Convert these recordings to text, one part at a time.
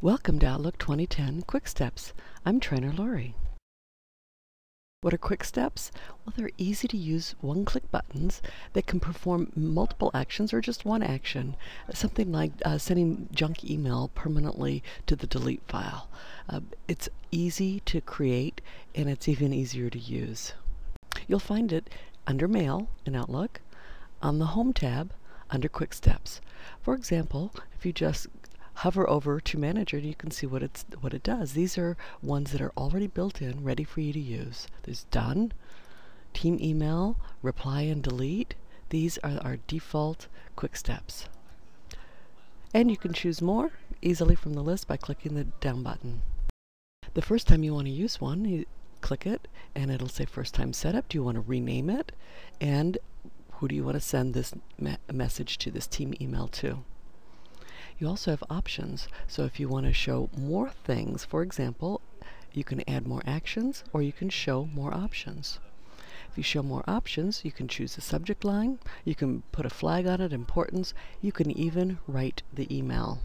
Welcome to Outlook 2010 Quick Steps. I'm Trainer Lori. What are quick steps? Well, they're easy to use one-click buttons that can perform multiple actions or just one action. Something like sending junk email permanently to the delete file. It's easy to create and it's even easier to use. You'll find it under Mail in Outlook, on the Home tab, under Quick Steps. For example, if you just hover over to Manager, you can see what it does. These are ones that are already built in, ready for you to use. There's Done, Team Email, Reply and Delete. These are our default quick steps. And you can choose more easily from the list by clicking the down button. The first time you want to use one, you click it and it'll say first time setup. Do you want to rename it? And who do you want to send this message to, this team email to? You also have options, so if you want to show more things, for example, you can add more actions or you can show more options. If you show more options, you can choose the subject line, you can put a flag on it, importance, you can even write the email.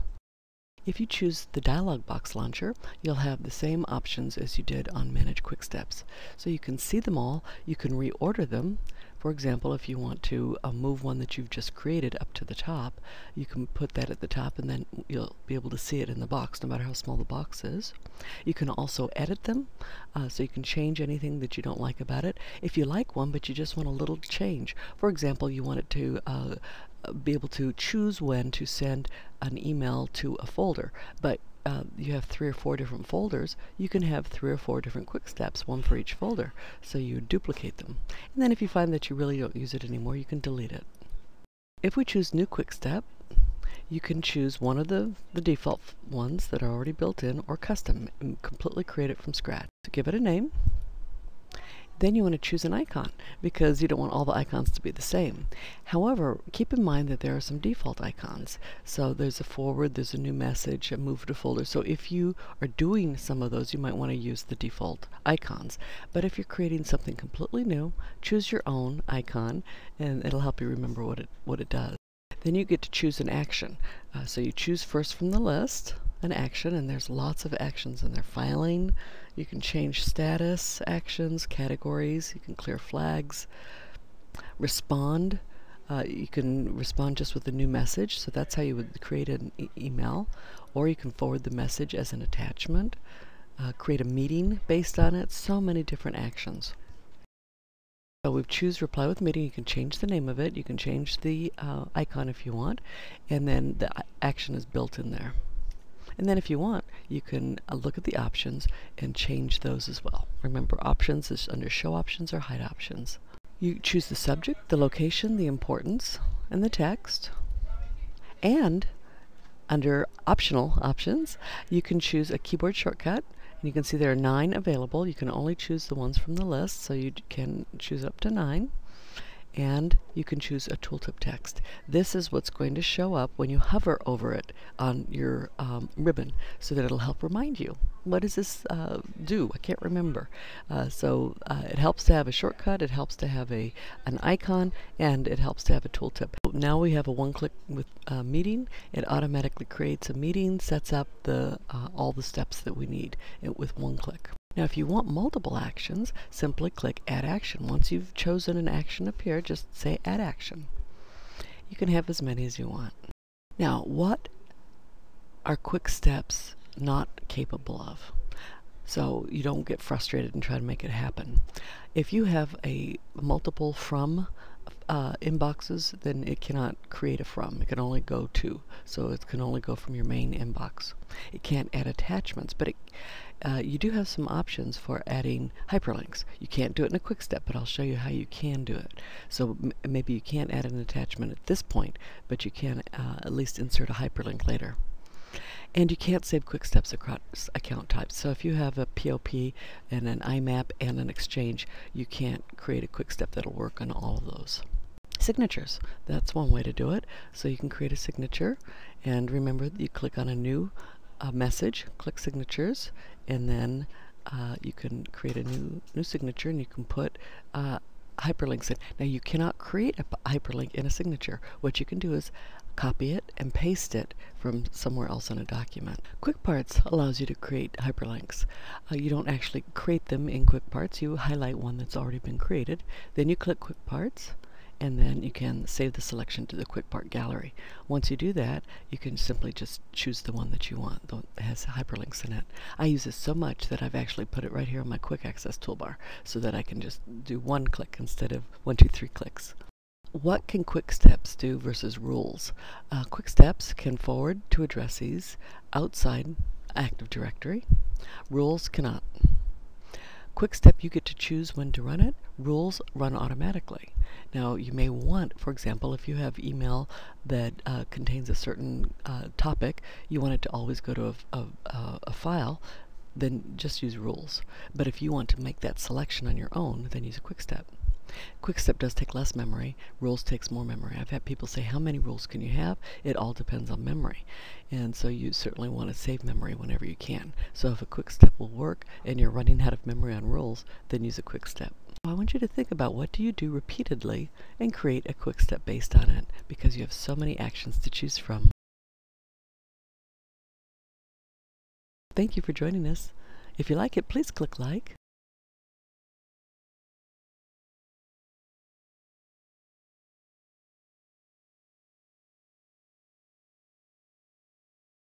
If you choose the Dialog Box Launcher, you'll have the same options as you did on Manage Quick Steps. So you can see them all, you can reorder them. For example, if you want to move one that you've just created up to the top, you can put that at the top and then you'll be able to see it in the box, no matter how small the box is. You can also edit them, so you can change anything that you don't like about it. If you like one, but you just want a little change. For example, you want it to be able to choose when to send an email to a folder, but you have 3 or 4 different folders, you can have 3 or 4 different quick steps, one for each folder, so you duplicate them. And then if you find that you really don't use it anymore, you can delete it. If we choose New Quick Step, you can choose one of the default ones that are already built in or custom and completely create it from scratch. So give it a name. Then you want to choose an icon because you don't want all the icons to be the same. However, keep in mind that there are some default icons. So there's a forward, there's a new message, a move to folder. So if you are doing some of those, you might want to use the default icons. But if you're creating something completely new, choose your own icon and it'll help you remember what it does. Then you get to choose an action. So you choose first from the list an action, and there's lots of actions in there. Filing, you can change status, actions, categories, you can clear flags. Respond, you can respond just with a new message, so that's how you would create an email, or you can forward the message as an attachment, create a meeting based on it, so many different actions. So we choose Reply with Meeting. You can change the name of it, you can change the icon if you want, and then the action is built in there. And then if you want, you can look at the options and change those as well. Remember, options is under Show Options or Hide Options. You choose the subject, the location, the importance, and the text. And under Optional Options, you can choose a keyboard shortcut. And you can see there are 9 available. You can only choose the ones from the list, so you can choose up to 9. And you can choose a tooltip text. This is what's going to show up when you hover over it on your ribbon, so that it'll help remind you. What does this do? I can't remember. It helps to have a shortcut, it helps to have an icon, and it helps to have a tooltip. Now we have a one-click with meeting. It automatically creates a meeting, sets up all the steps that we need with one click. Now if you want multiple actions, simply click Add Action. Once you've chosen an action appear, just say Add Action. You can have as many as you want. Now, what are quick steps not capable of? So you don't get frustrated and try to make it happen. If you have a multiple from inboxes, then it cannot create a from. It can only go to. So it can only go from your main inbox. It can't add attachments, but you do have some options for adding hyperlinks. You can't do it in a quick step, but I'll show you how you can do it. So maybe you can't add an attachment at this point, but you can at least insert a hyperlink later. And you can't save quick steps across account types. So if you have a POP and an IMAP and an Exchange, you can't create a quick step that'll work on all of those. Signatures, that's one way to do it. So you can create a signature, and remember that you click on a new message, click Signatures, and then you can create a new signature, and you can put hyperlinks in. Now you cannot create a hyperlink in a signature. What you can do is copy it and paste it from somewhere else in a document. Quick Parts allows you to create hyperlinks. You don't actually create them in Quick Parts. You highlight one that's already been created. Then you click Quick Parts, and then you can save the selection to the Quick Part gallery. Once you do that, you can simply just choose the one that you want that has hyperlinks in it. I use this so much that I've actually put it right here on my Quick Access toolbar so that I can just do one click instead of 1, 2, 3 clicks. What can Quick Steps do versus rules? Quick Steps can forward to addressees outside Active Directory. Rules cannot. Quick Step, you get to choose when to run it. Rules run automatically. Now, you may want, for example, if you have email that contains a certain topic, you want it to always go to a file, then just use rules. But if you want to make that selection on your own, then use a Quick Step. Quick Step does take less memory. Rules takes more memory. I've had people say, how many rules can you have? It all depends on memory. And so you certainly want to save memory whenever you can. So if a Quick Step will work and you're running out of memory on rules, then use a Quick Step. I want you to think about what do you do repeatedly and create a Quick Step based on it, because you have so many actions to choose from. Thank you for joining us. If you like it, please click like.